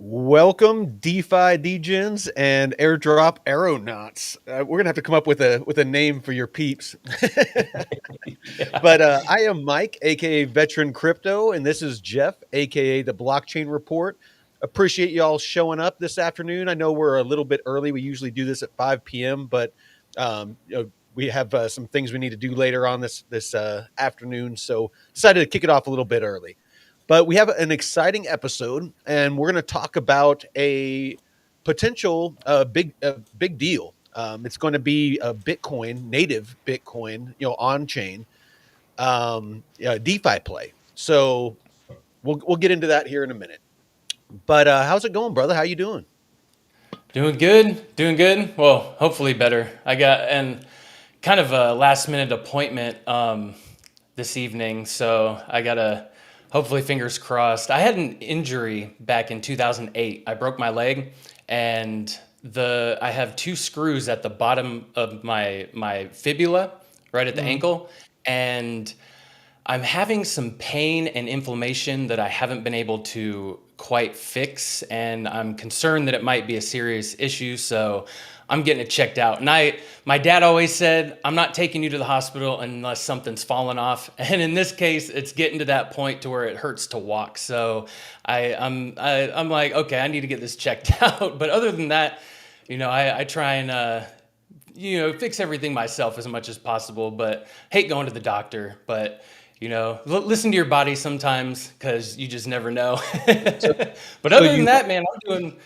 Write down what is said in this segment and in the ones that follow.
Welcome, DeFi Degens and Airdrop Aeronauts. We're gonna have to come up with a name for your peeps. Yeah. But I am Mike, aka Veteran Crypto, and this is Jeff, aka the Blockchain Report. Appreciate y'all showing up this afternoon. I know we're a little bit early. We usually do this at 5 p.m., but we have some things we need to do later on this afternoon, so decided to kick it off a little bit early. But we have an exciting episode, and we're going to talk about a potential big deal. It's going to be a Bitcoin, native Bitcoin, on chain DeFi play. So we'll get into that here in a minute. But how's it going, brother? How you doing? Doing good, doing good. Well, hopefully better. I got and kind of a last minute appointment this evening, so I gotta hopefully fingers crossed. I had an injury back in 2008. I broke my leg, and I have two screws at the bottom of my fibula, right at the Mhm. ankle, and I'm having some pain and inflammation that I haven't been able to quite fix, and I'm concerned that it might be a serious issue. So I'm getting it checked out. And my dad always said, I'm not taking you to the hospital unless something's fallen off. And in this case, it's getting to that point to where it hurts to walk. So I'm like, okay, I need to get this checked out. But other than that, I try and fix everything myself as much as possible. But hate going to the doctor. But listen to your body sometimes because you just never know. So, But so other than you that, man, I'm doing.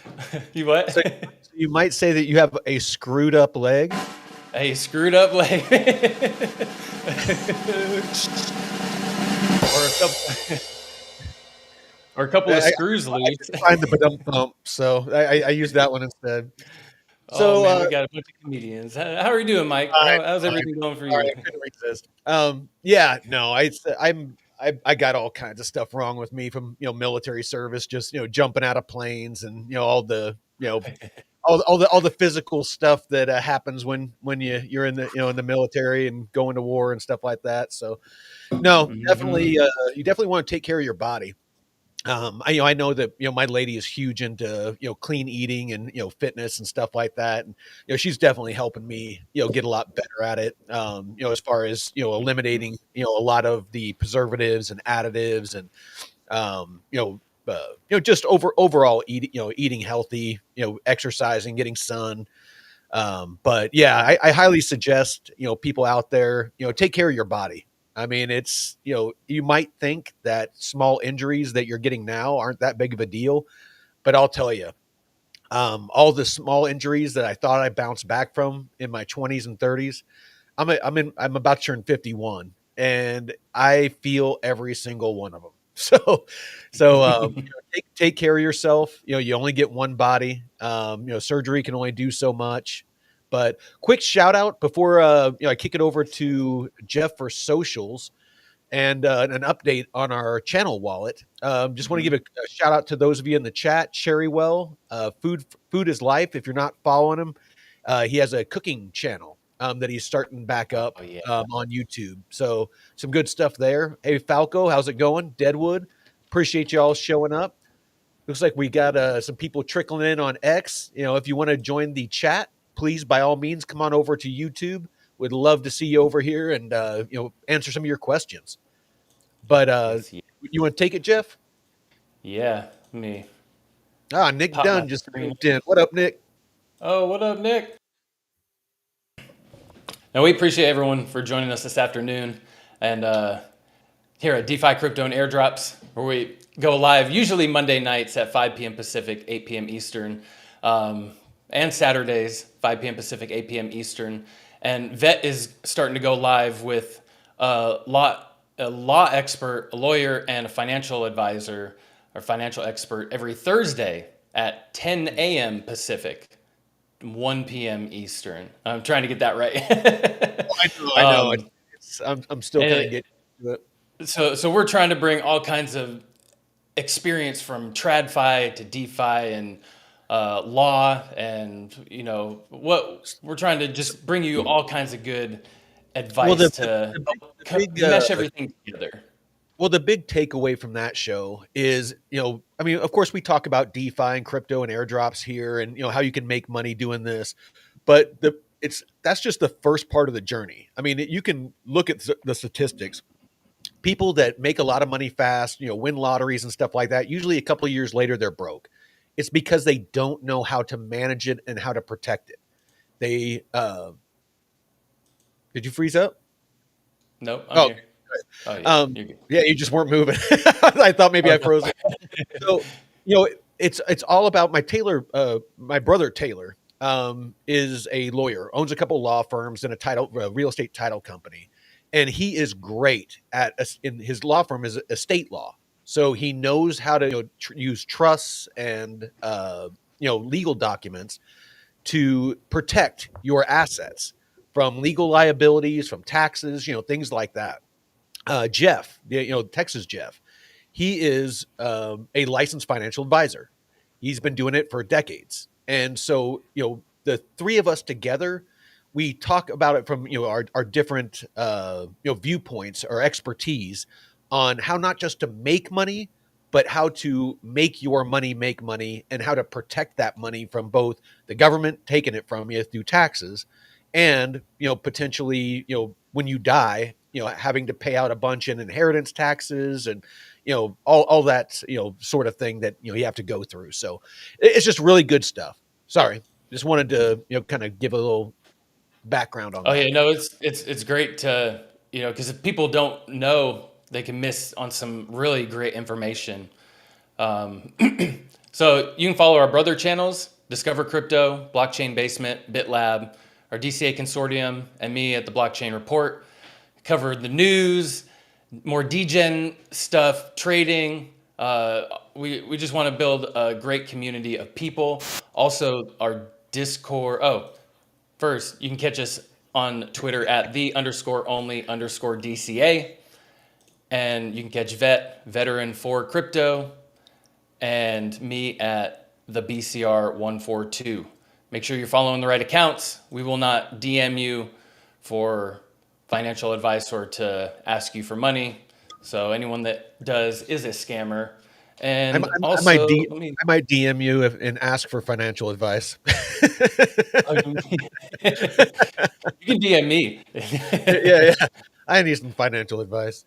You what? so you might say that you have a screwed up leg. Hey, screwed up leg. or a couple, or a couple I, of I, screws I loose. couldn't find the badum thump, so I used that one instead. Oh So man, we got a bunch of comedians. How are you doing, Mike? I How's know, everything going for sorry, you? I couldn't resist. Yeah, no, I got all kinds of stuff wrong with me from military service, just jumping out of planes and all the all the physical stuff that happens when you're in the military and going to war and stuff like that. So no, Hmm. definitely you definitely want to take care of your body. I know that my lady is huge into clean eating and fitness and stuff like that, and she's definitely helping me get a lot better at it. As far as eliminating a lot of the preservatives and additives and just overall eating healthy, exercising, getting sun. But yeah, I highly suggest people out there take care of your body. I mean, it's you might think that small injuries that you're getting now aren't that big of a deal, but I'll tell you, all the small injuries that I thought I bounced back from in my 20s and 30s, I'm about to turn 51, and I feel every single one of them. So take care of yourself. You only get one body. Surgery can only do so much. But quick shout out before I kick it over to Jeff for socials and an update on our channel wallet. Just want to give a shout out to those of you in the chat. Cherrywell, food is life. If you're not following him, he has a cooking channel that he's starting back up Oh yeah. on YouTube. So some good stuff there. Hey Falco, how's it going? Deadwood, appreciate y'all showing up. Looks like we got some people trickling in on X. If you want to join the chat, please by all means come on over to YouTube. Would love to see you over here and answer some of your questions. But Yes. Yeah. you want to take it, Jeff? Yeah. Let me Nick pop my Dunn just screen. moved in. What up, Nick? Oh, what up, Nick? Now we appreciate everyone for joining us this afternoon, and here at DeFi Crypto and Airdrops, where we go live usually Monday nights at 5 p.m. Pacific, 8 p.m. Eastern, and Saturdays, 5 p.m. Pacific, 8 p.m. Eastern. And Vet is starting to go live with a law expert, a lawyer, and a financial advisor or financial expert every Thursday at 10 a.m. Pacific, 1 p.m. Eastern. I'm trying to get that right. I know. um, I'm still and kind of it, getting to it. so we're trying to bring all kinds of experience from TradFi to DeFi and law, and what we're trying to So, just bring you all kinds of good well, advice to the help big mesh everything together. Well, the big takeaway from that show is, I mean, of course, we talk about DeFi and crypto and airdrops here, and how you can make money doing this, but that's just the first part of the journey. I mean, you can look at the statistics. People that make a lot of money fast, win lotteries and stuff like that. Usually, a couple of years later, they're broke. It's because they don't know how to manage it and how to protect it. They Did you freeze up? Nope, I'm Oh, here. Oh yeah, um, you're good. yeah, you just weren't moving. I thought maybe Oh, I no. froze it. So, it's all about my brother Taylor, is a lawyer, owns a couple law firms and a real estate title company, and he is great in his law firm is estate law. So he knows how to use trusts and legal documents to protect your assets from legal liabilities, from taxes, things like that. Jeff, Texas Jeff, he is a licensed financial advisor. He's been doing it for decades. And so, the three of us together, we talk about it from, our different, viewpoints or expertise on how not just to make money, but how to make your money make money and how to protect that money from both the government taking it from you through taxes and, potentially, when you die, having to pay out a bunch in inheritance taxes and, all that, sort of thing that, you have to go through. So it's just really good stuff. Sorry. Just wanted to, kind of give a little background on Oh that. yeah, no, it's great to because if people don't know, they can miss on some really great information. Um, so you can follow our brother channels: Discover Crypto, Blockchain Basement, BitLab, our DCA Consortium, and me at the Blockchain Report. Cover the news, more degen stuff, trading. We just want to build a great community of people. Also, our Discord. Oh, first, you can catch us on Twitter at the_only_DCA. And you can catch Veteran for Crypto, and me at the BCR142. Make sure you're following the right accounts. We will not DM you for financial advice or to ask you for money. So anyone that does is a scammer. I, And I, I might also, D, let me. I might DM you and ask for financial advice. Oh, you can DM me. Yeah, yeah. I need some financial advice.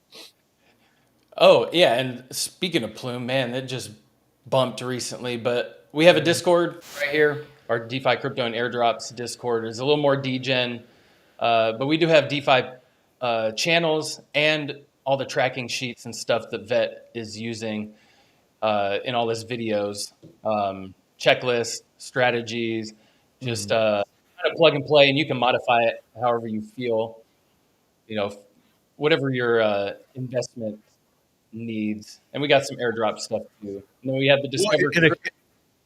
Oh, yeah. And speaking of Plume, man, that just bumped recently. But we have a Discord right here. Our DeFi Crypto and Airdrops Discord is a little more degen. But we do have DeFi channels and all the tracking sheets and stuff that Vet is using in all his videos, checklists, strategies, just Mhm. kind of plug and play, and you can modify it however you feel. Whatever your investment needs. And we got some airdrop stuff too. And then we have the Well, Discover.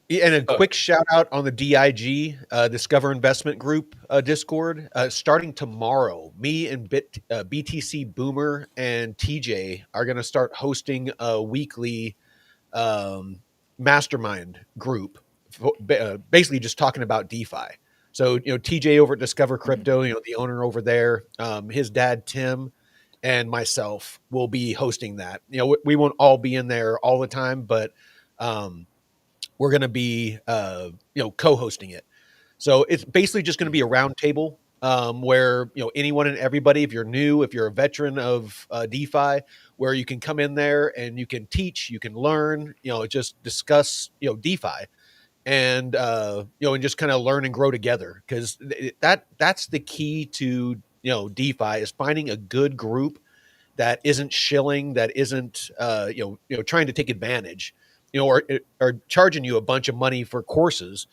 and a Oh, quick shout out on the DIG Discover Investment Group Discord. Starting tomorrow, me and BTC Boomer and TJ are going to start hosting a weekly um, mastermind group, basically just talking about DeFi. So, TJ over at Discover Crypto, the owner over there, his dad, Tim, and myself will be hosting that. We won't all be in there all the time, but um, we're going to be, co-hosting it. So it's basically just going to be a round table where anyone and everybody, if you're new, if you're a veteran of DeFi, where you can come in there and you can teach, you can learn, just discuss DeFi and and just kind of learn and grow together because that's the key to DeFi is finding a good group that isn't shilling, that isn't trying to take advantage, or charging you a bunch of money for courses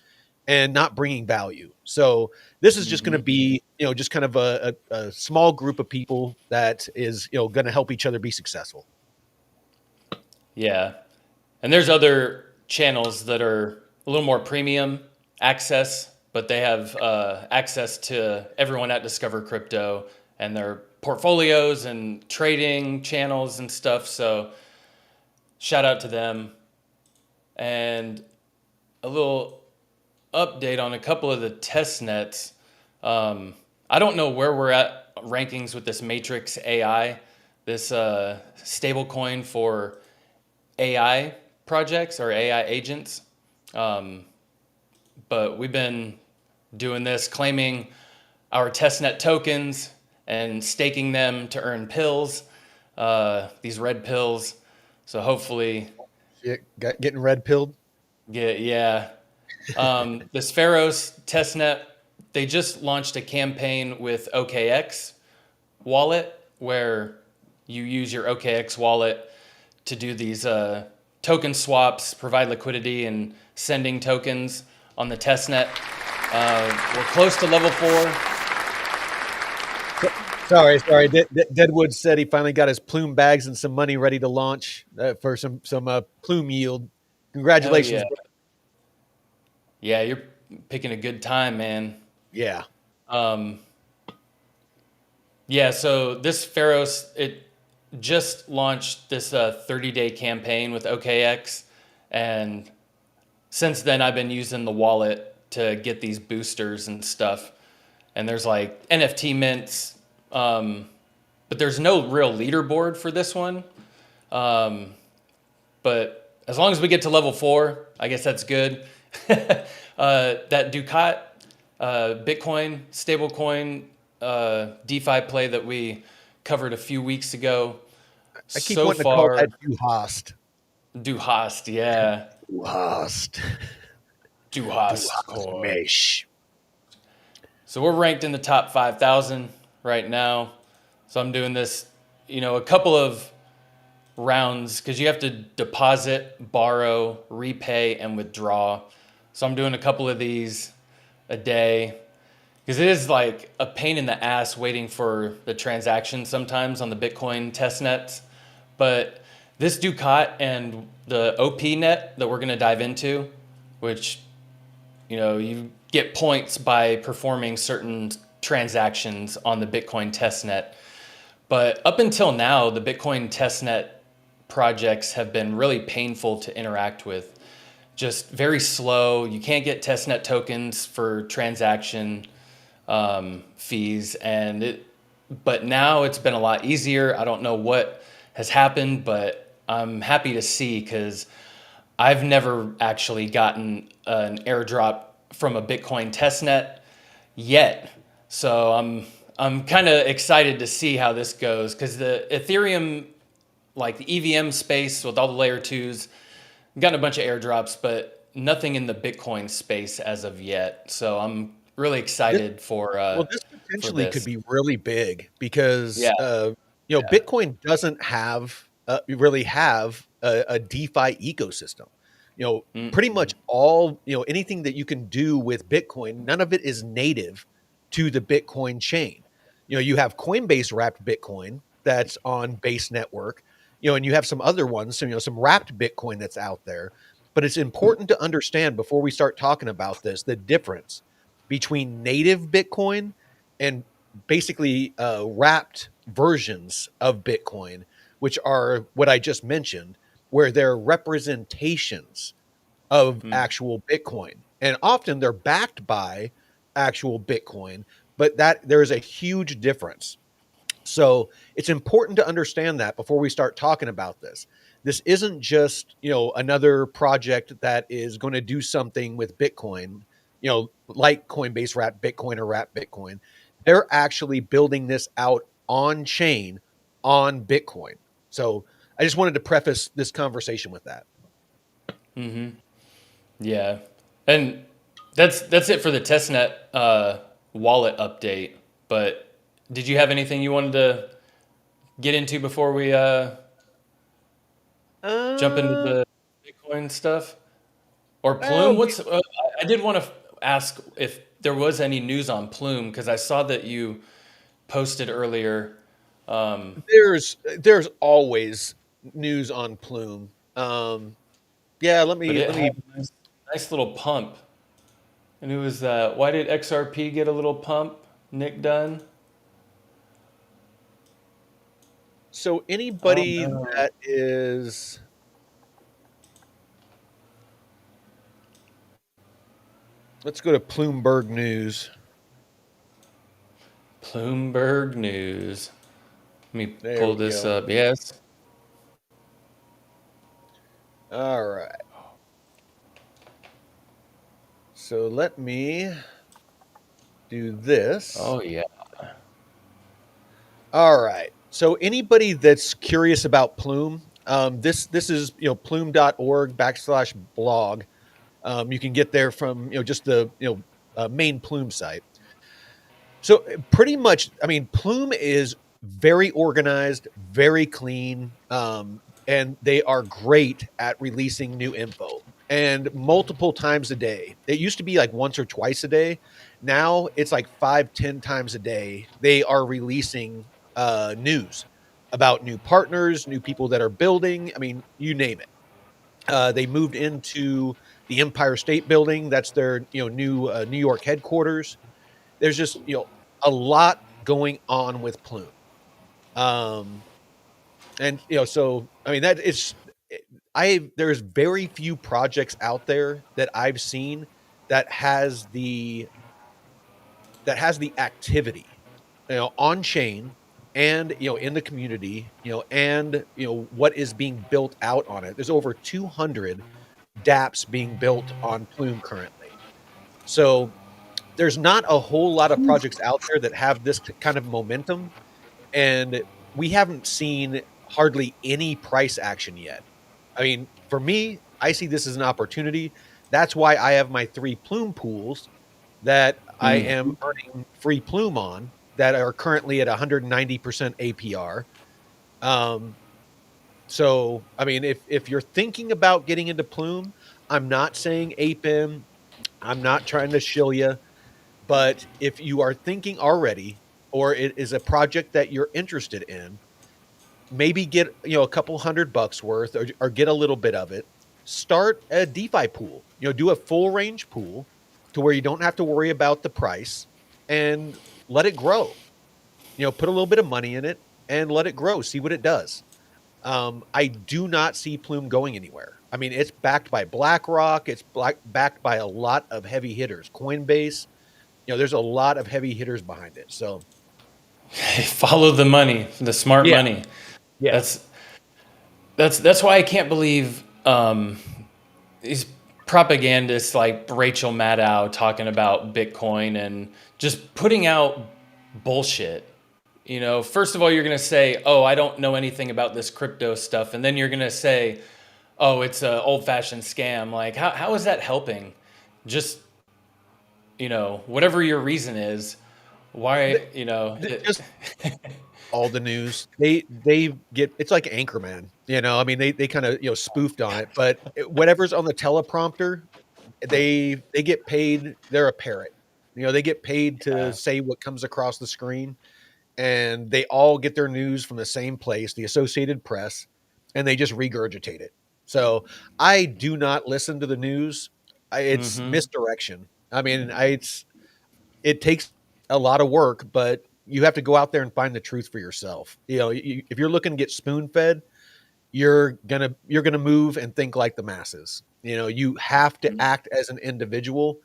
and not bringing value. So this is just going to mhm. be, just kind of a small group of people that is, going to help each other be successful. Yeah. And there's other channels that are a little more premium access, but they have access to everyone at Discover Crypto and their portfolios and trading channels and stuff. So shout out to them. And a little update on a couple of the test nets. Um, I don't know where we're at rankings with this Matrix AI, this stable coin for AI projects or AI agents. Um, but we've been doing this, claiming our testnet tokens and staking them to earn pills, these red pills. So hopefully, Getting red pilled. yeah. This Pharos testnet, they just launched a campaign with OKX wallet where you use your OKX wallet to do these token swaps, provide liquidity, and sending tokens on the testnet. We're close to level 4. Sorry. Deadwood said he finally got his plume bags and some money ready to launch for some plume yield. Hell Congratulations, yeah. bro. Yeah, you're picking a good time, man. Yeah. Um, yeah, so this Pharos, it just launched this 30-day campaign with OKX. And since then, I've been using the wallet to get these boosters and stuff. And there's like NFT mints, but there's no real leaderboard for this one. But as long as we get to level 4, I guess that's good. That Ducat Bitcoin stablecoin DeFi play that we covered a few weeks ago. I keep So wanting to call far, that Duhast. Duhast, yeah, Duhast. Duhast Duhast coin. mesh. So we're ranked in the top 5,000 right now. So I'm doing this, a couple of rounds because you have to deposit, borrow, repay, and withdraw. So I'm doing a couple of these a day because it is like a pain in the ass waiting for the transaction sometimes on the Bitcoin test nets. But this Ducat and the OP net that we're going to dive into, which you get points by performing certain transactions on the Bitcoin testnet. But up until now, the Bitcoin testnet projects have been really painful to interact with. Just very slow. You can't get testnet tokens for transaction fees, but now it's been a lot easier. I don't know what has happened, but I'm happy to see because I've never actually gotten an airdrop from a Bitcoin testnet yet. So I'm kind of excited to see how this goes because the Ethereum, like the EVM space with all the layer twos, gotten a bunch of airdrops, but nothing in the Bitcoin space as of yet. So I'm really This, excited this for potentially could this. be really big because Yeah, yeah. Bitcoin doesn't have really have a DeFi ecosystem. Pretty much Mm-mm. all anything that you can do with Bitcoin, none of it is native to the Bitcoin chain. You have Coinbase wrapped Bitcoin that's on Base Network, and you have some other ones, some wrapped Bitcoin that's out there. But it's important to understand before we start talking about this the difference between native Bitcoin and basically wrapped versions of Bitcoin, which are what I just mentioned, where they're representations of Mm. actual Bitcoin. And often they're backed by actual Bitcoin, but that there is a huge difference. So it's important to understand that before we start talking about this. This isn't just, another project that is going to do something with Bitcoin, like Coinbase wrap Bitcoin or wrap Bitcoin. They're actually building this out on chain on Bitcoin. So I just wanted to preface this conversation with that. Yeah, and that's it for the testnet wallet update. But did you have anything you wanted to get into before we jump into Uh, the Bitcoin stuff or well, Plume? I did want to ask if there was any news on Plume because I saw that you posted earlier. Um, there's always news on Plume. Yeah, let but me it let had me a nice little pump. And it was why did XRP get a little pump? Nick Dunn. So Oh anybody no. that is, let's go to Bloomberg News. Bloomberg News. Let me There pull we this go. up. Yes. All right. So let me do this. Oh yeah. All right. So anybody that's curious about Plume, this is plume.org/blog. You can get there from just the main Plume site. So pretty much, I mean, Plume is very organized, very clean, and they are great at releasing new info and multiple times a day. It used to be like once or twice a day. Now it's like 5, 10 times a day. They are releasing news about new partners, new people that are building. I mean, you name it. They moved into the Empire State Building. That's their new New York headquarters. There's just a lot going on with Plume. Um, and so I mean that it's there's very few projects out there that I've seen that has the activity, on chain and in the community, and what is being built out on it. There's over 200 dApps being built on Plume currently. So there's not a whole lot of projects out there that have this kind of momentum, and we haven't seen hardly any price action yet. I mean, for me, I see this as an opportunity. That's why I have my 3 Plume pools that I am Mm. earning free Plume on that are currently at 190% APR. Um, so, I mean, if you're thinking about getting into Plume, I'm not saying ape in. I'm not trying to shill you. But if you are thinking already, or it is a project that you're interested in, maybe get a couple $100 worth, or get a little bit of it. Start a DeFi pool. Do a full range pool to where you don't have to worry about the price, and let it grow. Put a little bit of money in it and let it grow. See what it does. I do not see Plume going anywhere. I mean, it's backed by BlackRock. It's backed by a lot of heavy hitters. Coinbase. There's a lot of heavy hitters behind it. So Follow the money, the smart yeah, money. yeah, That's that's why I can't believe these propagandists like Rachel Maddow talking about Bitcoin and just putting out bullshit. First of all, you're going to say, "Oh, I don't know anything about this crypto stuff," and then you're going to say, "Oh, it's an old-fashioned scam." Like, how is that helping? Just whatever your reason is, why just all the news. They get, it's like Anchorman. I mean, they kind of spoofed on it, but whatever's on the teleprompter, they get paid. They're a parrot. They get paid to Yeah. say what comes across the screen, and they all get their news from the same place, the Associated Press, and they just regurgitate it. So I do not listen to the news. It's Mm-hmm. misdirection. I mean, it takes a lot of work, but you have to go out there and find the truth for yourself. If you're looking to get spoon fed, you're gonna move and think like the masses. You have to act as an individual,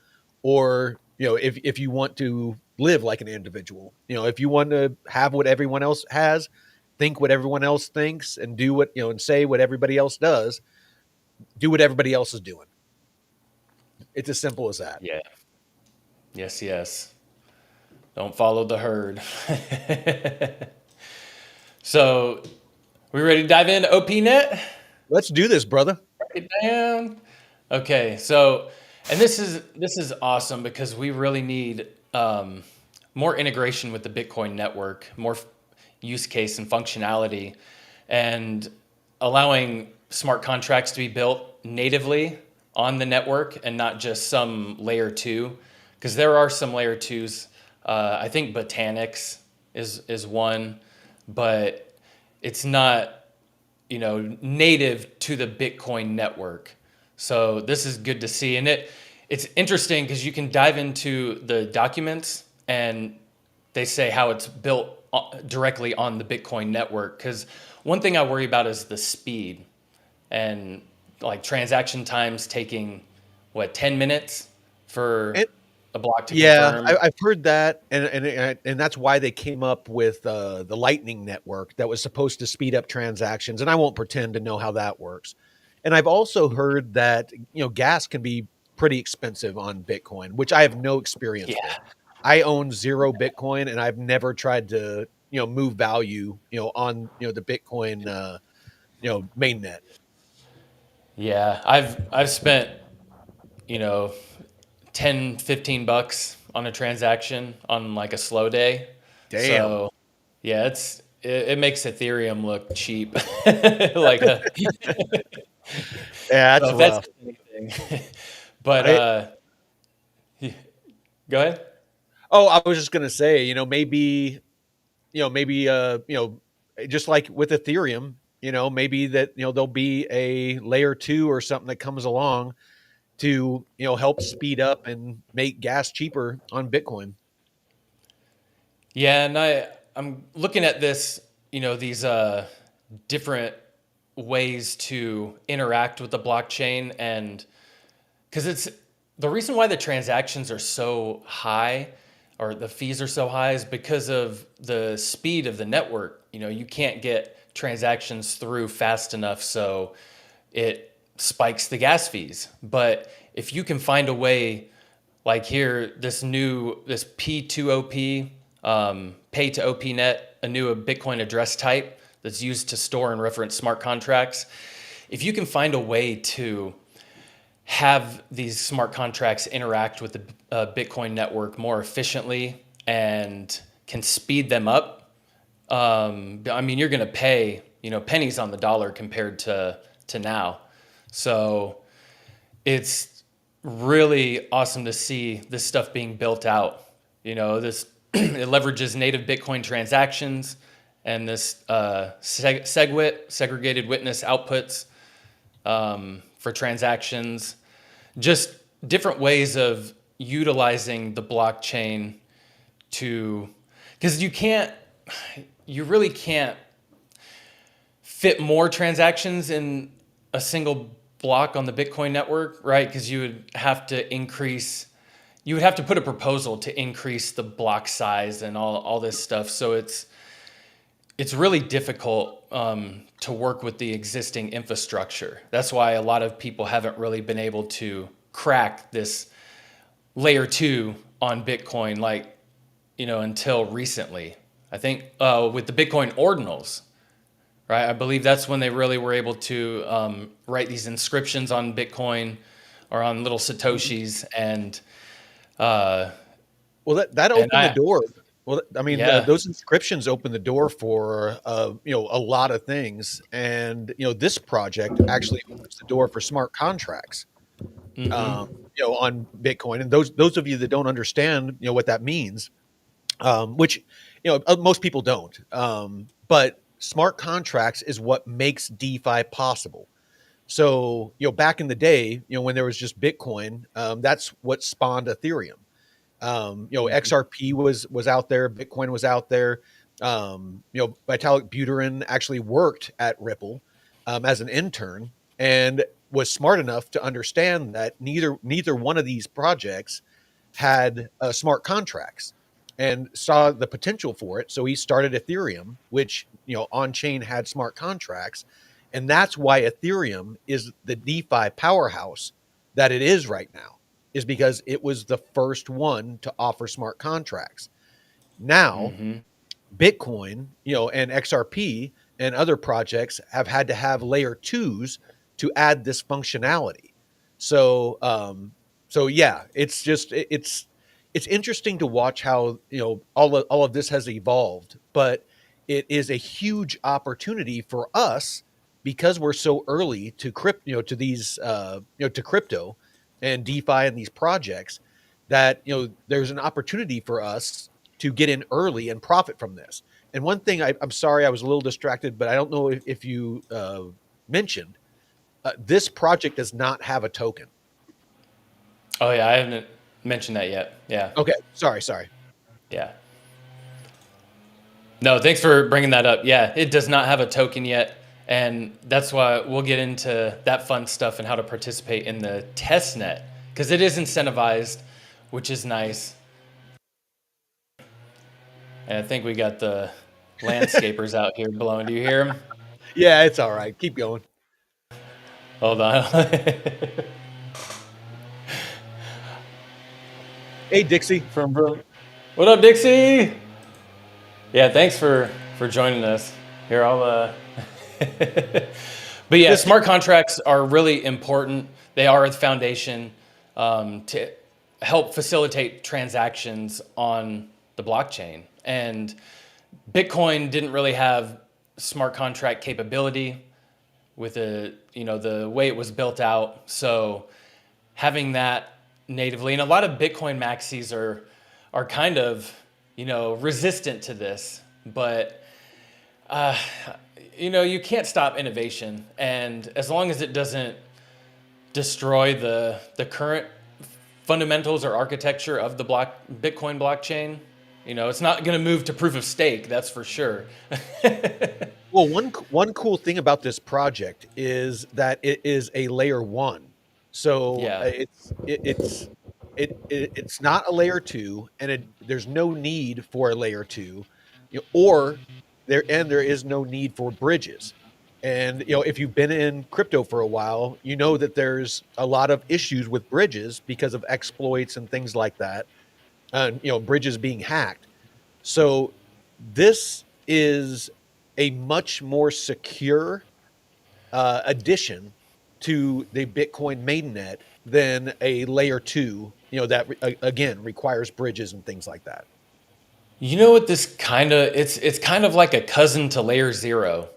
or if you want to live like an individual. If you want to have what everyone else has, think what everyone else thinks, and do what and say what everybody else does. Do what everybody else is doing. It's as simple as that. Yeah. Yes. Yes. Don't follow the herd. So, we ready to dive into OPNet? Let's do this, brother. Right down. Okay, so and this is awesome because we really need more integration with the Bitcoin network, more use case and functionality, and allowing smart contracts to be built natively on the network and not just some layer two, because there are some layer twos. I think Botanics is one, but it's not native to the Bitcoin network. So this is good to see, and it's interesting because you can dive into the documents and they say how it's built directly on the Bitcoin network. Because one thing I worry about is the speed and like transaction times taking 10 minutes for And a block to Yeah, confirm. I've heard that, and that's why they came up with the Lightning Network that was supposed to speed up transactions. And I won't pretend to know how that works. And I've also heard that gas can be pretty expensive on Bitcoin, which I have no experience with. Yeah. I own zero Bitcoin, and I've never tried to move value on the Bitcoin mainnet. Yeah. I've spent, you know, 10, 15 bucks on a transaction on like a slow day. Damn, So yeah, it makes Ethereum look cheap. Like yeah, so that's if that's rough. anything. But I go ahead. Oh, I was just gonna say, maybe maybe just like with Ethereum, maybe that there'll be a layer 2 or something that comes along to help speed up and make gas cheaper on Bitcoin. Yeah, and I'm looking at this, these different ways to interact with the blockchain, and because it's the reason why the transactions are so high or the fees are so high is because of the speed of the network. You can't get transactions through fast enough, so it spikes the gas fees. But if you can find a way, like here, this P2OP, pay to OP net, a new Bitcoin address type that's used to store and reference smart contracts. If you can find a way to have these smart contracts interact with the Bitcoin network more efficiently and can speed them up, I mean, you're going to pay, pennies on the dollar compared to now. So it's really awesome to see this stuff being built out. This it leverages native Bitcoin transactions and this SegWit, segregated witness outputs, for transactions. Just different ways of utilizing the blockchain to, because you really can't fit more transactions in a single block on the Bitcoin network, right? Because you would have to put a proposal to increase the block size and all this stuff. So it's really difficult to work with the existing infrastructure. That's why a lot of people haven't really been able to crack this layer 2 on Bitcoin, like, until recently. I think with the Bitcoin ordinals, right? I believe that's when they really were able to write these inscriptions on Bitcoin or on little Satoshis. Well, that And opened the door. Well, I mean, yeah. those inscriptions opened the door for a lot of things, and this project actually opens the door for smart contracts. Hmm. On Bitcoin, and those of you that don't understand, what that means, which most people don't. But smart contracts is what makes DeFi possible. So back in the day, when there was just Bitcoin, that's what spawned Ethereum. XRP was out there, Bitcoin was out there. Vitalik Buterin actually worked at Ripple as an intern and was smart enough to understand that neither one of these projects had smart contracts and saw the potential for it. So he started Ethereum, which on chain had smart contracts, and that's why Ethereum is the DeFi powerhouse that it is right now, is because it was the first one to offer smart contracts. Now, Hmm. Bitcoin, and XRP and other projects have had to have layer 2s to add this functionality. So, so yeah, it's interesting to watch how all of this has evolved, but it is a huge opportunity for us because we're so early to to these to crypto and DeFi and these projects, that there's an opportunity for us to get in early and profit from this. And one thing, I'm sorry, I was a little distracted, but I don't know if you mentioned, this project does not have a token. Oh yeah, I haven't mentioned that yet. Yeah. Okay, sorry. Yeah. No, thanks for bringing that up. Yeah, it does not have a token yet. And that's why we'll get into that fun stuff and how to participate in the test net, because it is incentivized which is nice. And I think we got the landscapers out here blowing. Do you hear them? Yeah, it's all right. Keep going. Hold on. Hey, Dixie. From Bro. What up, Dixie? Yeah, thanks for joining us. Here, I'll But yeah, Just smart contracts are really important. They are the foundation to help facilitate transactions on the blockchain. And Bitcoin didn't really have smart contract capability with the way it was built out. So having that natively, and a lot of Bitcoin maxis are kind of resistant to this, but you can't stop innovation, and as long as it doesn't destroy the current fundamentals or architecture of the Bitcoin blockchain, it's not going to move to proof of stake. That's for sure. Well, one cool thing about this project is that it is a layer one, so Yeah. it's not a layer two, and there's no need for a layer two, or there is no need for bridges. And if you've been in crypto for a while, you know that there's a lot of issues with bridges because of exploits and things like that, and bridges being hacked. So this is a much more secure addition to the Bitcoin mainnet than a layer two, that again requires bridges and things like that. You know what this it's kind of like a cousin to layer zero.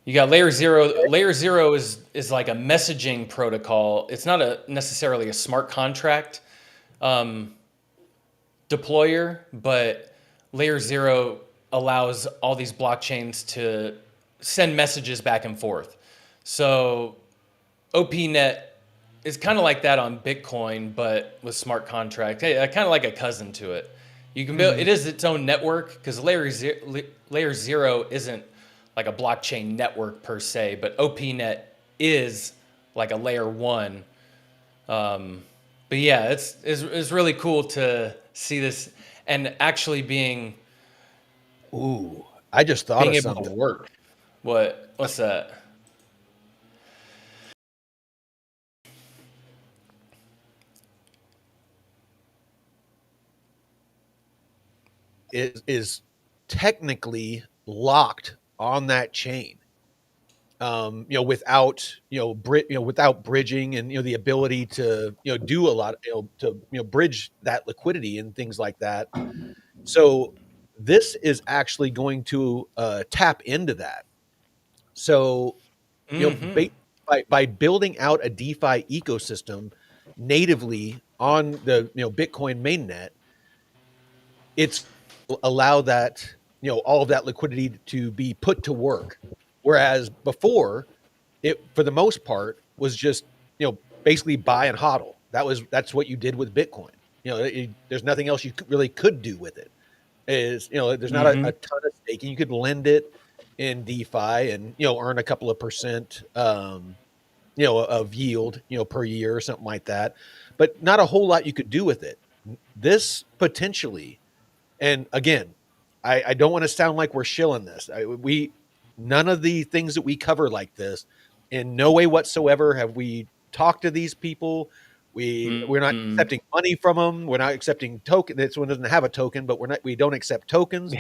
You got layer zero. Layer zero is like a messaging protocol. It's not necessarily a smart contract deployer, but layer zero allows all these blockchains to send messages back and forth. So OPNet is kind of like that on Bitcoin, but with smart contract. Hey, kind of like a cousin to it. You can build. It is its own network because layer zero isn't like a blockchain network per se, but OPNet is like a layer one. But yeah, it's really cool to see this and actually being Ooh, I just thought of able to something. work. What's that? Is technically locked on that chain. Without without bridging and the ability to do a lot, to bridge that liquidity and things like that. So this is actually going to tap into that. So Mm-hmm. by building out a DeFi ecosystem natively on the Bitcoin mainnet, it's allow that all of that liquidity to be put to work, whereas before it for the most part was just basically buy and hodl. That's what you did with Bitcoin. There's nothing else you really could do with it. Is there's not Mm-hmm. a ton of staking. You could lend it in DeFi and earn a couple of percent of yield per year or something like that, but not a whole lot you could do with it. This potentially, and again, I don't want to sound like we're shilling this. None of the things that we cover like this, in no way whatsoever have we talked to these people. We're not Mm-hmm. accepting money from them. We're not accepting token. This one doesn't have a token, but we don't accept tokens.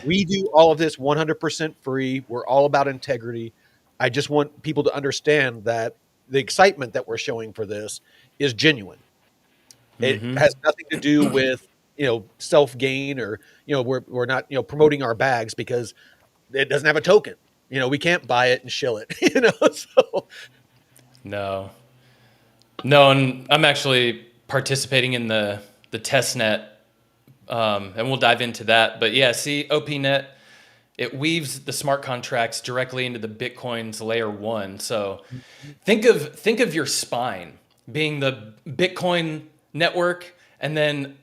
We do all of this 100% free. We're all about integrity. I just want people to understand that the excitement that we're showing for this is genuine. It Mm-hmm. has nothing to do with self gain, or we're not promoting our bags because it doesn't have a token. We can't buy it and shill it. So No. No, and I'm actually participating in the test net, and we'll dive into that. But yeah, see, OPNet, it weaves the smart contracts directly into the Bitcoin's layer one. So think of your spine being the Bitcoin network, and then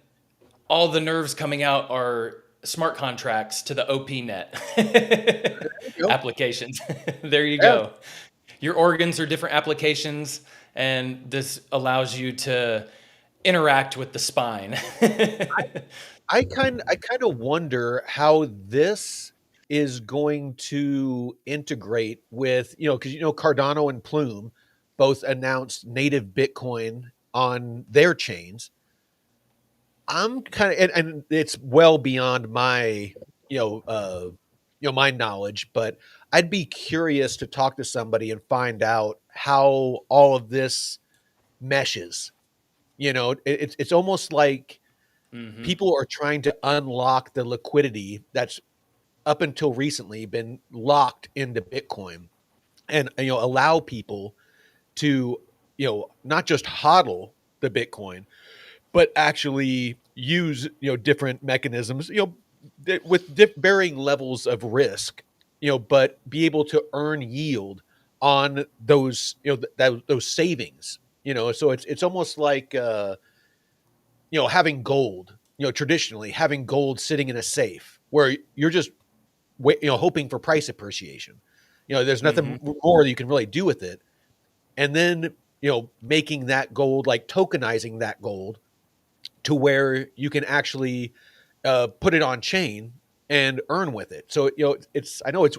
all the nerves coming out are smart contracts to the OPNet there you go. applications. There you Yeah. go. Your organs are different applications, and this allows you to interact with the spine. I kind of wonder how this is going to integrate with, because Cardano and Plume both announced native Bitcoin on their chains. I'm kind of, and it's well beyond my, my knowledge, but I'd be curious to talk to somebody and find out how all of this meshes. It's almost like Hmm. people are trying to unlock the liquidity that's up until recently been locked into Bitcoin, and allow people to not just hodl the Bitcoin, but actually use different mechanisms, with varying levels of risk, but be able to earn yield on those those savings. So it's almost like having gold. Traditionally having gold sitting in a safe where you're just hoping for price appreciation. There's Hmm. nothing more that you can really do with it, and then making that gold, like tokenizing that gold to where you can actually put it on chain and earn with it. So I know it's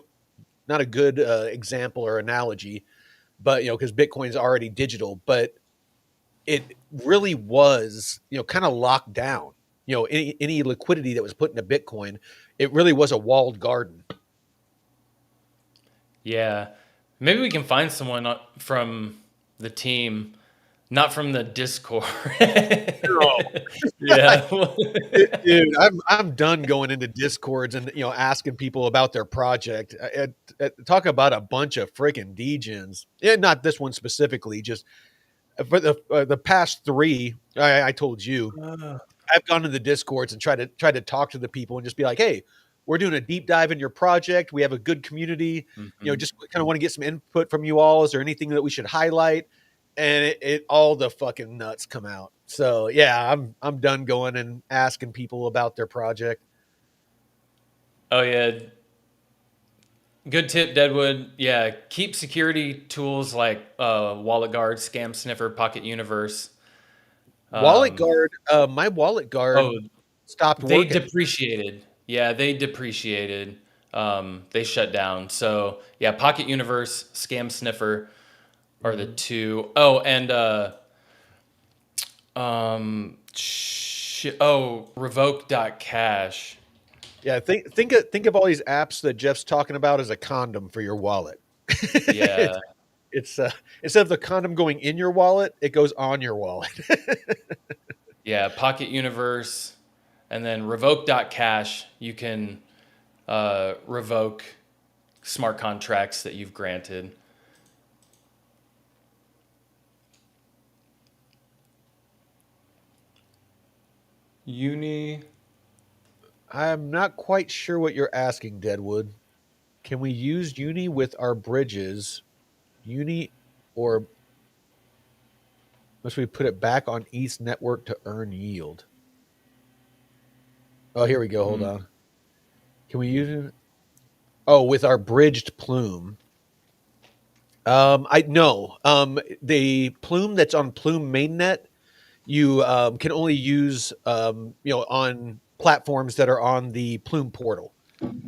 not a good example or analogy, but because Bitcoin's already digital, but it really was kind of locked down. Any liquidity that was put into Bitcoin, it really was a walled garden. Yeah. Maybe we can find someone from the team, not from the Discord. No. Yeah. Dude, I'm done going into discords and asking people about their project. Talk about a bunch of freaking degens. Yeah, not this one specifically. Just for the past three, I told you I've gone to the discords and tried to talk to the people and just be like, hey, we're doing a deep dive in your project. We have a good community. Mhm. Just kind of want to get some input from you all. Is there anything that we should highlight? And it all the fucking nuts come out. So yeah, I'm done going and asking people about their project. Oh yeah, good tip, Deadwood. Yeah, keep security tools like Wallet Guard, Scam Sniffer, Pocket Universe. Wallet Um, Guard, my Wallet oh, Guard stopped they working. depreciated. Yeah, they depreciated. They shut down. So yeah, Pocket Universe, Scam Sniffer are the Mhm. two. Oh, and Revoke.cash. Yeah, think of all these apps that Jeff's talking about as a condom for your wallet. Yeah, It's instead of the condom going in your wallet, it goes on your wallet. yeah, Pocket Universe, and then Revoke.cash. You can revoke smart contracts that you've granted. Uni. I'm not quite sure what you're asking, Deadwood. Can we use Uni with our bridges? Uni, or must we put it back on East Network to earn yield? Oh, here we go. Hold Mm. on. Can we use it? Oh, with our bridged plume. I know. The plume that's on Plume mainnet, you can only use on platforms that are on the Plume portal.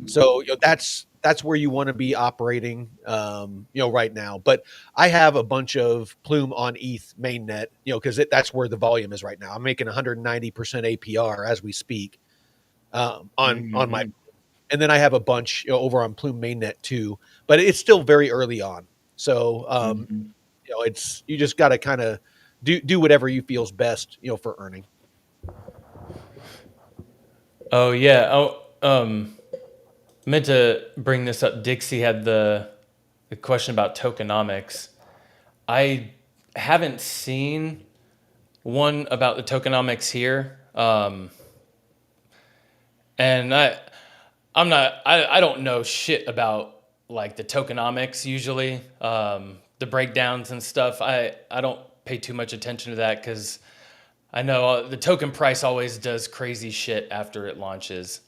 So that's where you want to be operating, right now. But I have a bunch of Plume on ETH mainnet, because that's where the volume is right now. I'm making 190% APR as we speak, on my, Hmm. and then I have a bunch over on Plume mainnet too. But it's still very early on, so Hmm. it's you just got to kind of do whatever you feels best, for earning. Oh yeah. Oh, meant to bring this up. Dixie had the question about tokenomics. I haven't seen one about the tokenomics here, and I don't know shit about like the tokenomics usually, the breakdowns and stuff. I don't pay too much attention to that because I know the token price always does crazy shit after it launches.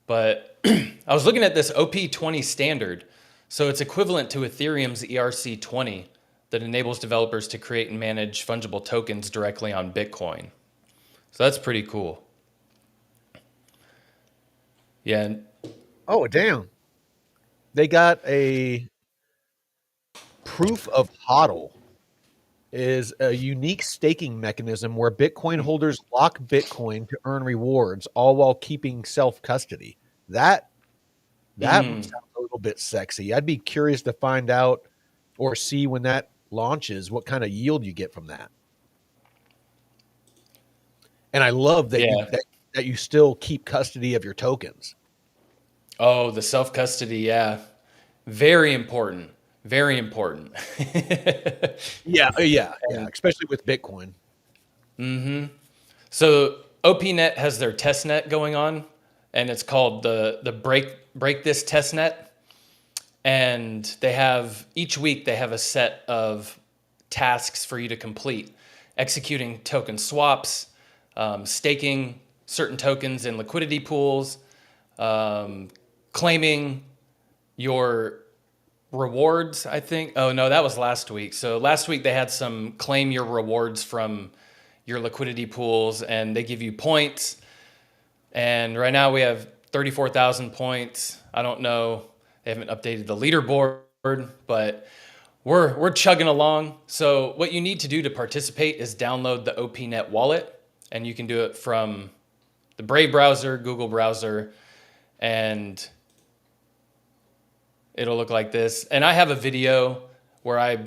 But I was looking at this OP20 standard. So it's equivalent to Ethereum's ERC20 that enables developers to create and manage fungible tokens directly on Bitcoin. So that's pretty cool. Yeah. Oh, damn. They got a proof of HODL is a unique staking mechanism where Bitcoin holders lock Bitcoin to earn rewards, all while keeping self-custody. That sounds Mm, a little bit sexy. I'd be curious to find out or see when that launches what kind of yield you get from that. And I love that yeah. that you still keep custody of your tokens. Oh, the self custody. Yeah. Very important. Very important. Yeah, yeah, And especially with Bitcoin. so OPNet has their test net going on, and it's called the break this test net. And they have each week they have a set of tasks for you to complete, executing token swaps, staking certain tokens in liquidity pools, claiming your rewards, I think. Oh no, that was last week. So last week they had some claim your rewards from your liquidity pools, and they give you points. And right now we have 34,000 points. I don't know. They haven't updated the leaderboard, but we're chugging along. So what you need to do to participate is download the OPNet wallet, and you can do it from the Brave browser, Google browser, and it'll look like this. And I have a video where I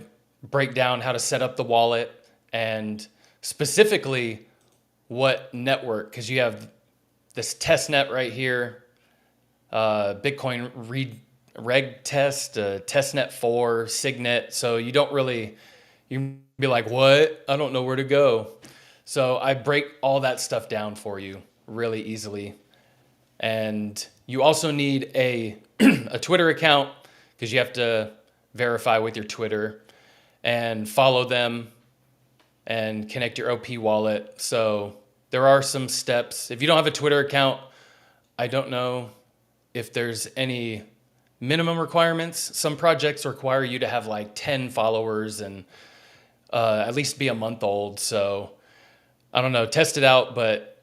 break down how to set up the wallet and specifically what network, because you have this test net right here, Bitcoin reg test, testnet 4, Signet. So you don't really, you be like, what? I don't know where to go. So I break all that stuff down for you really easily. And you also need a, a Twitter account because you have to verify with your Twitter and follow them and connect your OP wallet. So there are some steps. If you don't have a Twitter account, I don't know if there's any minimum requirements. Some projects require you to have like 10 followers and at least be a month old. So I don't know, test it out, but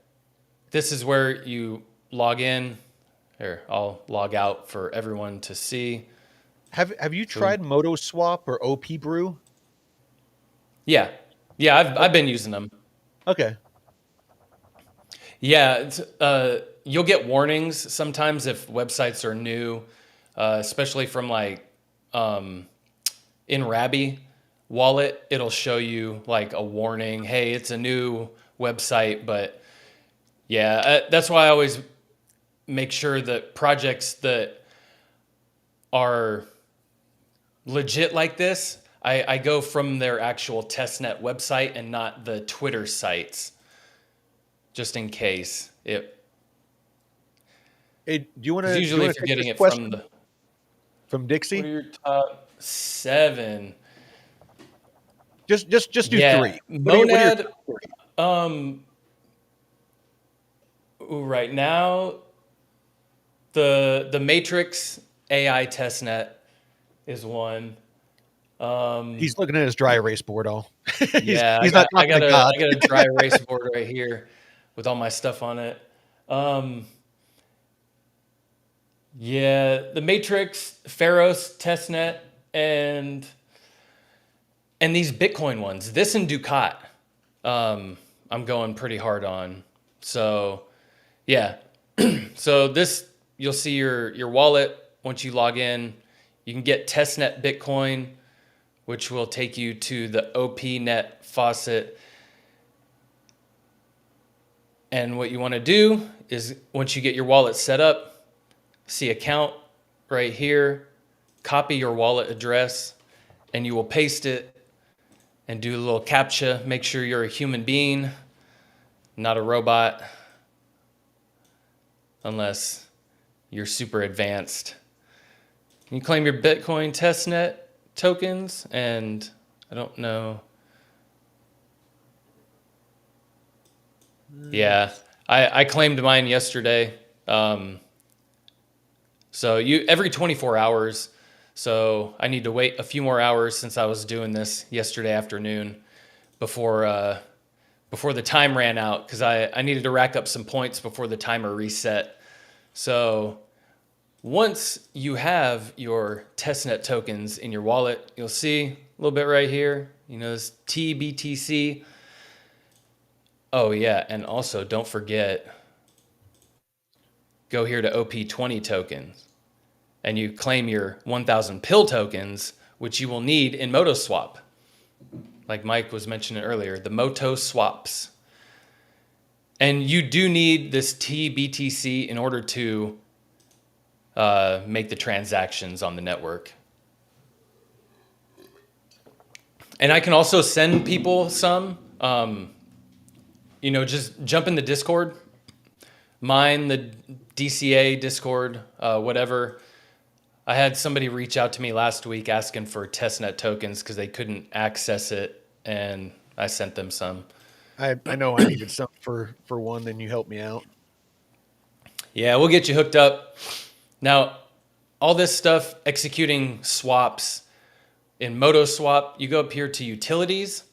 this is where you log in. Here, I'll log out for everyone to see. Have you So tried Moto Swap or OP Brew? yeah, yeah, I've been using them. Okay. Yeah, you'll get warnings sometimes if websites are new, especially from like in Rabby wallet. It'll show you like a warning. Hey, it's a new website, but yeah, that's why I always make sure that projects that are legit like this, I go from their actual testnet website and not the Twitter sites, just in case it. Hey, Because do you usually want if to you're take getting this it from question the, from what are Dixie? your top 7? Just do Yeah, three. What are your Monad. top three? Um, right now, the Matrix AI testnet is one. Um, He's looking at his dry erase board. All yeah, he's not talking to God. I got a dry erase board right here with all my stuff on it. Um, yeah, the Matrix, Pharaoh's testnet, and these Bitcoin ones. This and Ducat, I'm going pretty hard on. So yeah, so this you'll see your wallet once you log in. You can get testnet Bitcoin, which will take you to the OPNet faucet. And what you want to do is once you get your wallet set up, see account right here, copy your wallet address, and you will paste it and do a little CAPTCHA. Make sure you're a human being, not a robot, unless you're super advanced. You claim your Bitcoin testnet tokens, and I don't know. Yeah, I claimed mine yesterday. So you every 24 hours. So I need to wait a few more hours since I was doing this yesterday afternoon before before the time ran out because I needed to rack up some points before the timer reset. So once you have your testnet tokens in your wallet, you'll see a little bit right here, this TBTC. Oh yeah, and also don't forget, go here to OP20 tokens and you claim your 1,000 pill tokens, which you will need in MotoSwap. Like Mike was mentioning earlier, the Moto swaps. And you do need this TBTC in order to make the transactions on the network. And I can also send people some, just jump in the Discord, mine the DCA Discord, whatever. I had somebody reach out to me last week asking for testnet tokens because they couldn't access it, and I sent them some. I know I needed some for one, then you helped me out. Yeah, we'll get you hooked up. Now, all this stuff, executing swaps in MotoSwap, you go up here to utilities,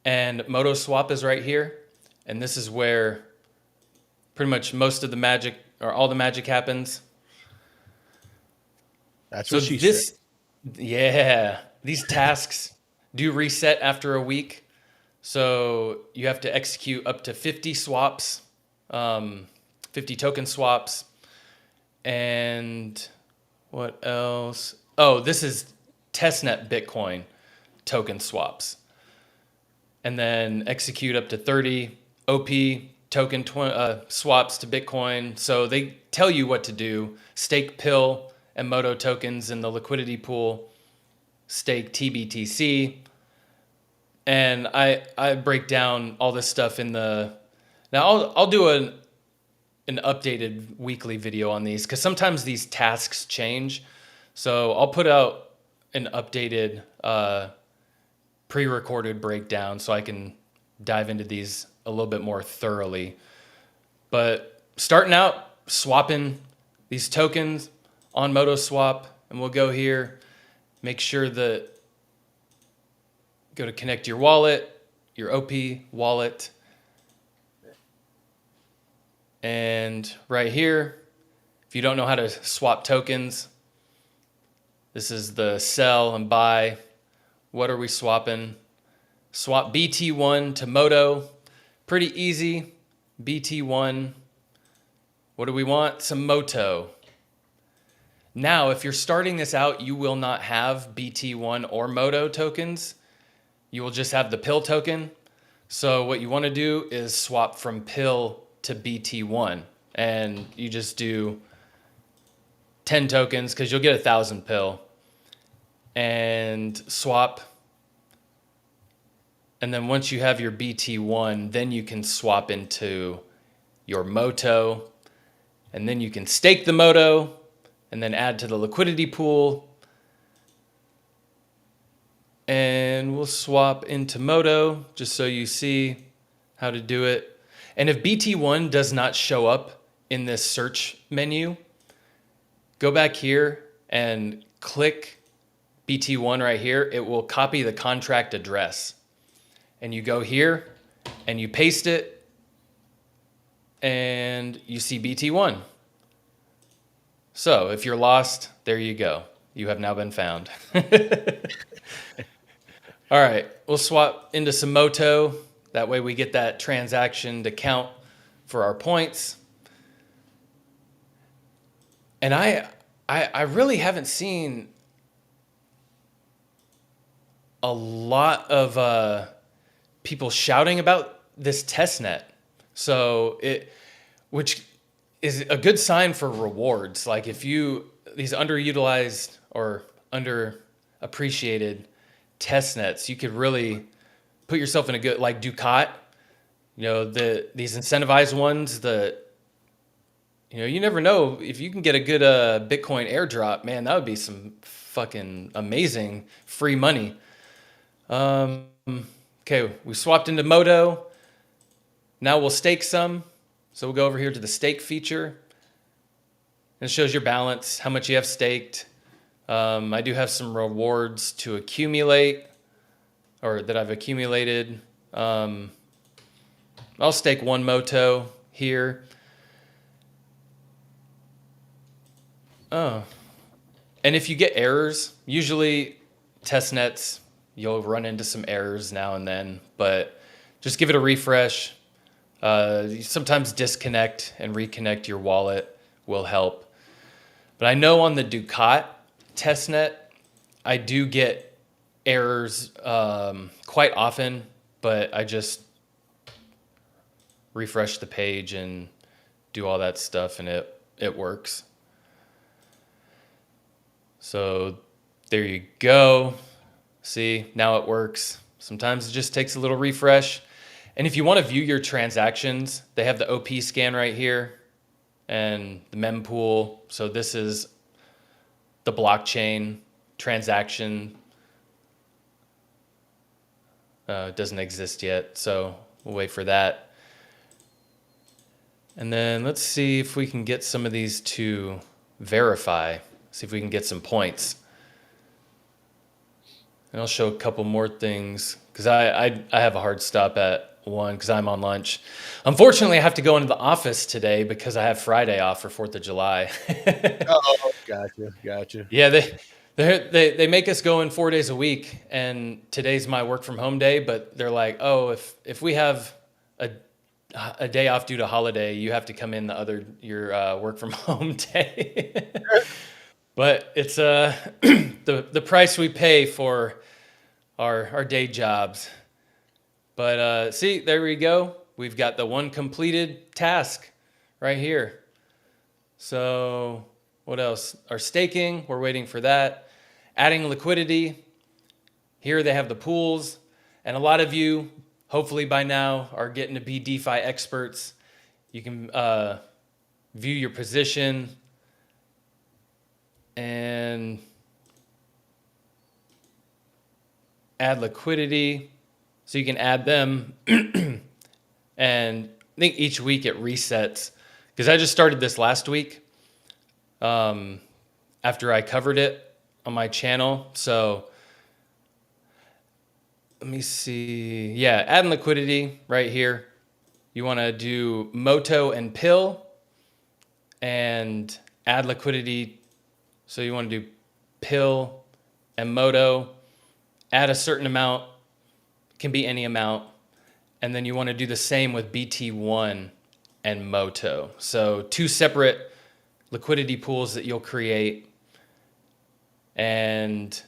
and MotoSwap is right here. And this is where pretty much most of the magic, or all the magic, happens. That's what she said. Yeah, these tasks do reset after a week. So you have to execute up to 50 swaps, 50 token swaps. And what else? Oh, this is testnet Bitcoin token swaps. And then execute up to 30 OP token swaps to Bitcoin. So they tell you what to do. Stake PIL and Moto tokens in the liquidity pool. Stake TBTC. And I break down all this stuff in the... Now, I'll do an updated weekly video on these because sometimes these tasks change. So I'll put out an updated pre-recorded breakdown so I can dive into these a little bit more thoroughly. But starting out, swapping these tokens on MotoSwap, and we'll go here, make sure that, go to connect your wallet, your OP wallet, and right here, if you don't know how to swap tokens, this is the sell and buy. What are we swapping? Swap BT1 to Moto. Pretty easy. BT1. What do we want? Some Moto. Now, if you're starting this out, you will not have BT1 or Moto tokens. You will just have the PIL token. So what you want to do is swap from PIL to BT1. And you just do 10 tokens because you'll get 1,000 PIL. And swap. And then once you have your BT1, then you can swap into your Moto. And then you can stake the Moto and then add to the liquidity pool. And we'll swap into Moto just so you see how to do it. And if BT1 does not show up in this search menu, go back here and click BT1 right here. It will copy the contract address. And you go here and you paste it and you see BT1. So if you're lost, there you go. You have now been found. All right, we'll swap into some Moto. That way we get that transaction to count for our points. And I really haven't seen a lot of people shouting about this testnet. So which is a good sign for rewards. Like if these underutilized or underappreciated testnets, you could really put yourself in a good, like Ducat, these incentivized ones that, you never know if you can get a good Bitcoin airdrop, man, that would be some fucking amazing free money. Okay, we swapped into Moto. Now we'll stake some. So we'll go over here to the stake feature. And it shows your balance, how much you have staked. I do have some rewards to accumulate, or that I've accumulated. I'll stake one Moto here. Oh, and if you get errors, usually test nets, you'll run into some errors now and then, but just give it a refresh. You sometimes disconnect and reconnect your wallet will help. But I know on the Ducat testnet, I do get errors quite often, but I just refresh the page and do all that stuff, and it works. So there you go. See, now it works. Sometimes it just takes a little refresh. And if you want to view your transactions, they have the OP scan right here and the mempool. So this is the blockchain transaction. It doesn't exist yet, so we'll wait for that. And then let's see if we can get some of these to verify. See if we can get some points. And I'll show a couple more things because I have a hard stop at 1 because I'm on lunch. Unfortunately, I have to go into the office today because I have Friday off for 4th of July. Oh, gotcha. Yeah, they make us go in 4 days a week, and today's my work from home day. But they're like, oh, if we have a day off due to holiday, you have to come in your work from home day. But it's the price we pay for our day jobs. But see, there we go. We've got the one completed task right here. So what else? Our staking, we're waiting for that. Adding liquidity. Here they have the pools. And a lot of you, hopefully by now, are getting to be DeFi experts. You can view your position and add liquidity. So you can add them. And I think each week it resets. Because I just started this last week after I covered it on my channel. So let me see. Yeah, add liquidity right here. You want to do Moto and Pill and add liquidity. So you want to do Pill and Moto, add a certain amount, can be any amount. And then you want to do the same with BT1 and Moto. So 2 separate liquidity pools that you'll create. And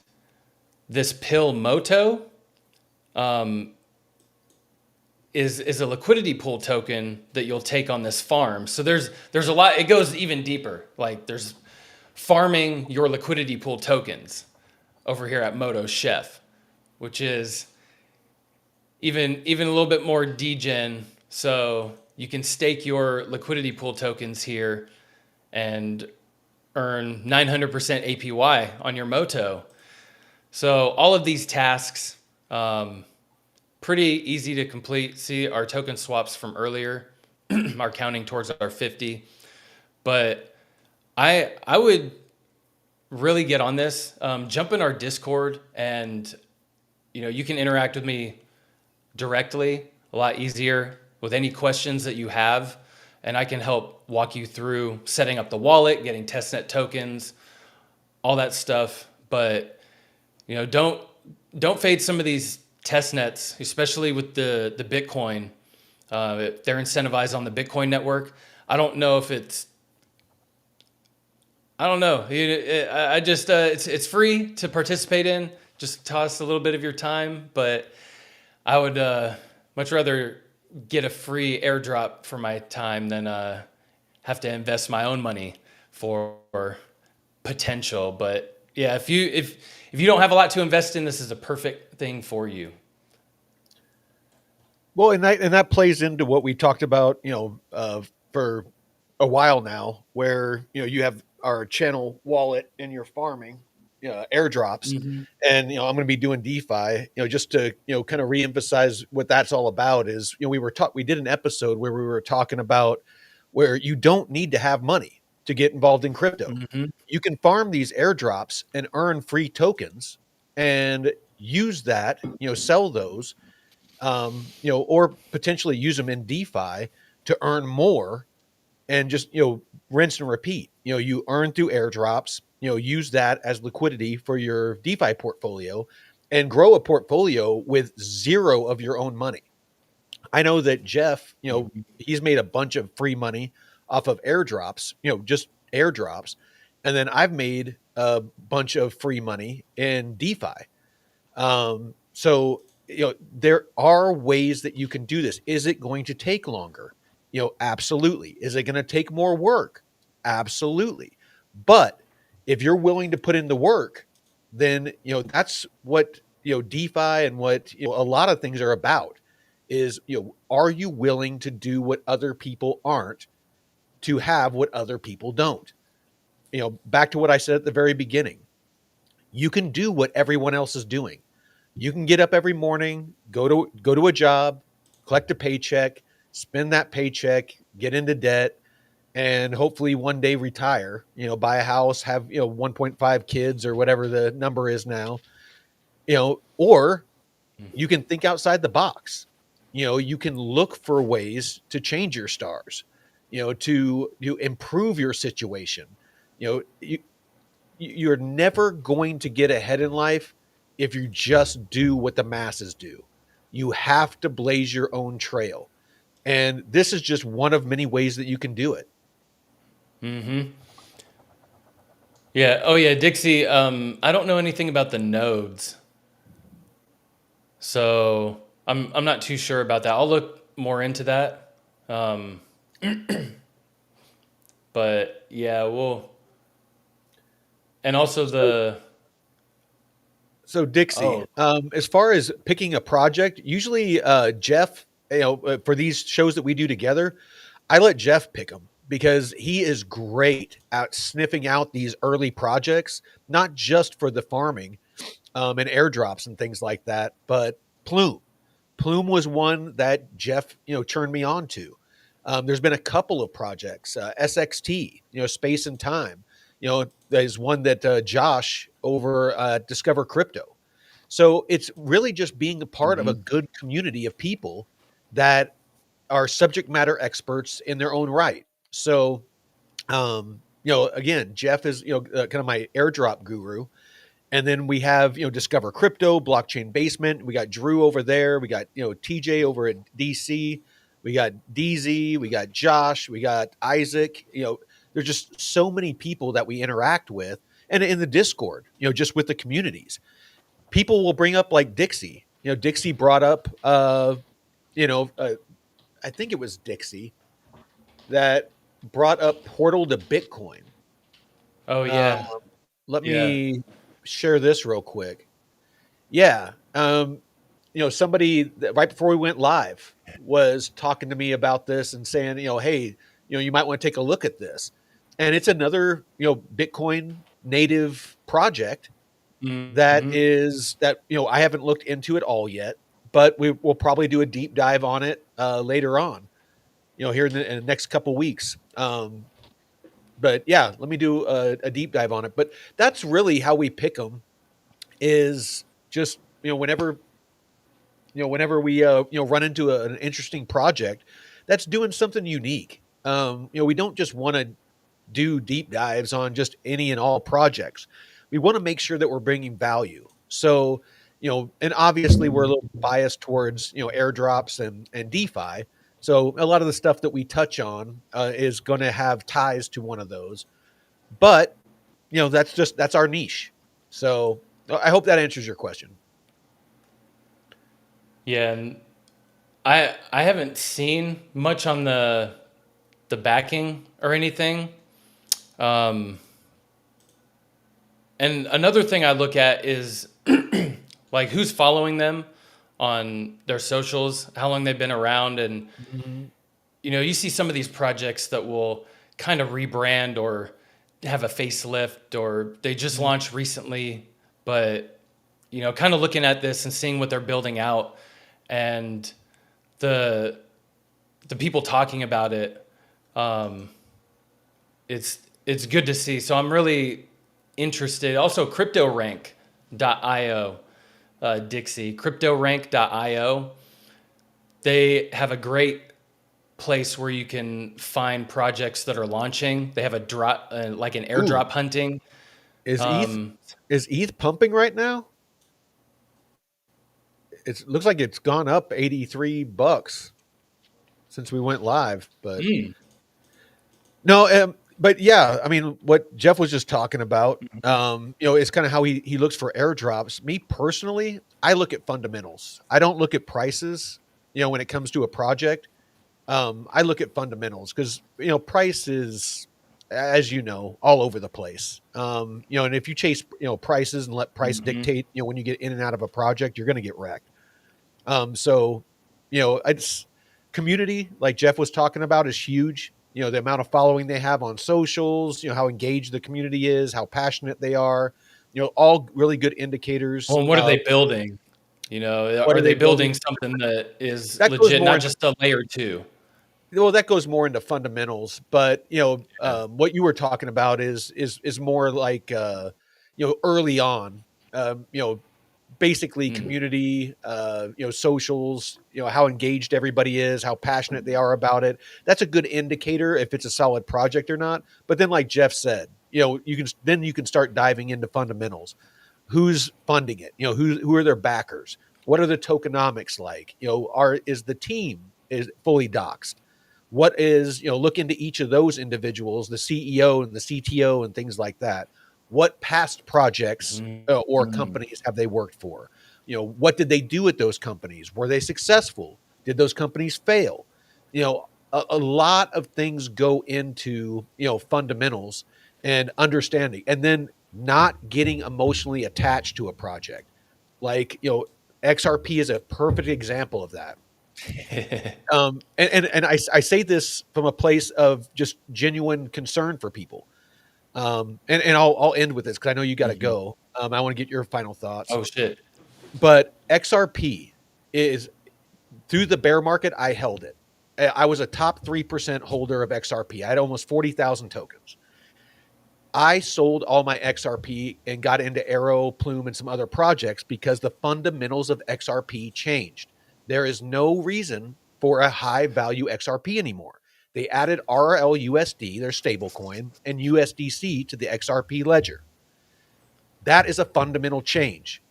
this Pill Moto is a liquidity pool token that you'll take on this farm. So there's a lot, it goes even deeper. Like there's farming your liquidity pool tokens over here at Moto Chef, which is even a little bit more degen. So you can stake your liquidity pool tokens here and earn 900% APY on your Moto. So all of these tasks, pretty easy to complete. See, our token swaps from earlier are counting towards our 50. But I would really get on this. Jump in our Discord, and you can interact with me directly, a lot easier with any questions that you have. And I can help walk you through setting up the wallet, getting testnet tokens, all that stuff. But don't fade some of these test nets, especially with the Bitcoin. If they're incentivized on the Bitcoin network, I don't know. I just it's free to participate in. Just toss a little bit of your time, but I would much rather get a free airdrop for my time than have to invest my own money for potential. But yeah, if you don't have a lot to invest in, this is a perfect thing for you. Well, and that plays into what we talked about, for a while now, where you have our channel wallet and your farming airdrops, Mm-hmm. and I'm going to be doing DeFi. Just to kind of reemphasize what that's all about is we did an episode where we were talking about where you don't need to have money to get involved in crypto. Mm-hmm. You can farm these airdrops and earn free tokens and use that, sell those or potentially use them in DeFi to earn more and just, rinse and repeat. You earn through airdrops, use that as liquidity for your DeFi portfolio and grow a portfolio with zero of your own money. I know that Jeff, he's made a bunch of free money off of airdrops, just airdrops. And then I've made a bunch of free money in DeFi. So, there are ways that you can do this. Is it going to take longer? Absolutely. Is it going to take more work? Absolutely. But if you're willing to put in the work, then, that's what, DeFi and what, a lot of things are about is, are you willing to do what other people aren't to have what other people don't? Back to what I said at the very beginning, you can do what everyone else is doing. You can get up every morning, go to a job, collect a paycheck, spend that paycheck, get into debt, and hopefully one day retire, buy a house, have, 1.5 kids or whatever the number is now, or you can think outside the box. You can look for ways to change your stars, to improve your situation. You're never going to get ahead in life if you just do what the masses do. You have to blaze your own trail. And this is just one of many ways that you can do it. Mm-hmm. Yeah. Oh, yeah, Dixie. I don't know anything about the nodes, so I'm not too sure about that. I'll look more into that. Um, but yeah, and also the So Dixie, oh. as far as picking a project, usually Jeff, for these shows that we do together, I let Jeff pick them because he is great at sniffing out these early projects, not just for the farming and airdrops and things like that, but Plume. Plume was one that Jeff, turned me on to. There's been a couple of projects, SXT, Space and Time, there's one that Josh over Discover Crypto. So it's really just being a part of a Mhm. good community of people that are subject matter experts in their own right. So, again, Jeff is, kind of my airdrop guru. And then we have, Discover Crypto, Blockchain Basement. We got Drew over there. We got, TJ over at DC. We got DZ. We got Josh. We got Isaac. There's just so many people that we interact with. And in the Discord, just with the communities, people will bring up like Dixie. Dixie brought up, you know, uh, I think it was Dixie that brought up Portal to Bitcoin. Oh, Um, yeah. let Yeah. me share this real quick. Yeah. Somebody right before we went live was talking to me about this and saying, hey, you might want to take a look at this. And it's another, Bitcoin native project that Mhm. is that, I haven't looked into it all yet, but we will probably do a deep dive on it later on, here in the next couple weeks. But yeah, let me do a deep dive on it. But that's really how we pick them is just, whenever we run into an interesting project that's doing something unique. We don't just want to do deep dives on just any and all projects. We want to make sure that we're bringing value. So, and obviously we're a little biased towards airdrops and DeFi. So a lot of the stuff that we touch on is going to have ties to one of those. But that's our niche. So I hope that answers your question. Yeah, and I haven't seen much on the backing or anything. Um, and another thing I look at is like who's following them on their socials, how long they've been around, and Mhm. you see some of these projects that will kind of rebrand or have a facelift or they just launched recently, but kind of looking at this and seeing what they're building out and the the people talking about it, um, it's good to see. So I'm really interested. Also, CryptoRank.io, Dixie, CryptoRank.io. They have a great place where you can find projects that are launching. They have a drop, like an Ooh, airdrop hunting. is ETH Um, is ETH pumping right now? It looks like it's gone up $83 since we went live, but mm, no, but yeah, I mean, what Jeff was just talking about, it's kind of how he looks for airdrops. Me personally, I look at fundamentals. I don't look at prices. When it comes to a project, I look at fundamentals because price is, as you know, all over the place. And if you chase prices and let price mhm. dictate when you get in and out of a project, you're going to get wrecked. So, it's community like Jeff was talking about is huge. The amount of following they have on socials, how engaged the community is, how passionate they are, all really good indicators Well, and what are of they building? what Are are they they building building. something that is That goes legit, more not into just a layer two? that goes more into fundamentals, but Yeah. what you were talking about is more like early on, basically Mm, community, socials, how engaged everybody is, how passionate they are about it. That's a good indicator if it's a solid project or not. But then, like Jeff said, you can start diving into fundamentals. Who's funding it? Who are their backers? What are the tokenomics like? Is the team is fully doxed? What is, look into each of those individuals, the CEO and the CTO and things like that. What past projects or mhm. companies have they worked for? What did they do at those companies? Were they successful? Did those companies fail? A lot of things go into, fundamentals and understanding, and then not getting emotionally attached to a project. Like, XRP is a perfect example of that. And I say this from a place of just genuine concern for people. And I'll end with this because I know you got to Mhm. go. I want to get your final thoughts. Oh shit. But XRP is, through the bear market, I held it. I was a top 3% holder of XRP. I had almost 40,000 tokens. I sold all my XRP and got into Arrow, Plume, and some other projects because the fundamentals of XRP changed. There is no reason for a high value XRP anymore. They added RLUSD, their stablecoin, and USDC to the XRP ledger. That is a fundamental change.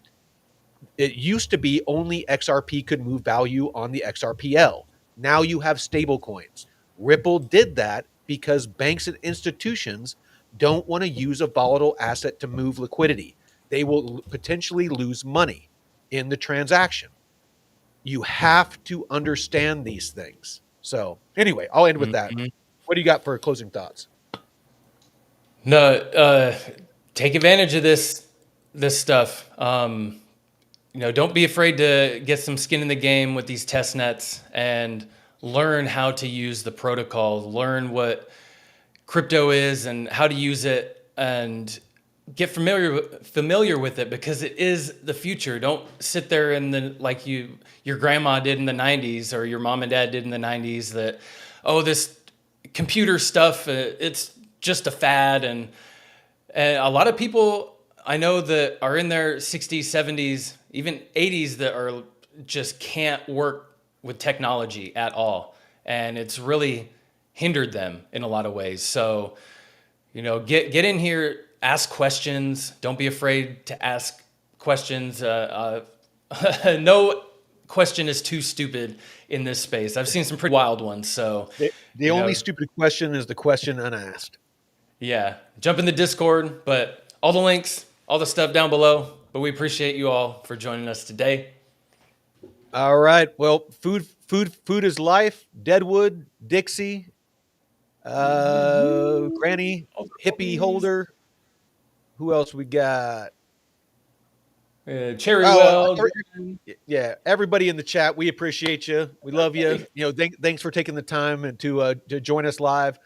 It used to be only XRP could move value on the XRPL. Now you have stablecoins. Ripple did that because banks and institutions don't want to use a volatile asset to move liquidity. They will potentially lose money in the transaction. You have to understand these things. So, anyway, I'll end with that. Mhm. What do you got for closing thoughts? No, take advantage of this stuff. Don't be afraid to get some skin in the game with these test nets and learn how to use the protocol, learn what crypto is and how to use it, and get familiar with it, because it is the future. Don't sit there like your grandma did in the 90s, or your mom and dad did in the 90s, that, oh, this computer stuff, it's just a fad. And a lot of people I know that are in their 60s, 70s, even 80s, that are just can't work with technology at all. And it's really hindered them in a lot of ways. So, get in here, ask questions. Don't be afraid to ask questions. No question is too stupid in this space. I've seen some pretty wild ones. So, The only stupid question is the question unasked. yeah, jump in the Discord, but all the links, all the stuff down below. But we appreciate you all for joining us today. All right. Well, food is life. Deadwood, Dixie, Granny, All the hippie homies. holder. Who else we got? Oh, Cherrywell. yeah. Everybody in the chat, we appreciate you. We love you. Hey. Thanks for taking the time and to join us live.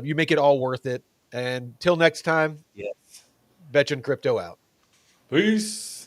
You make it all worth it. And till next time, Yes. Veteran Crypto out. Peace.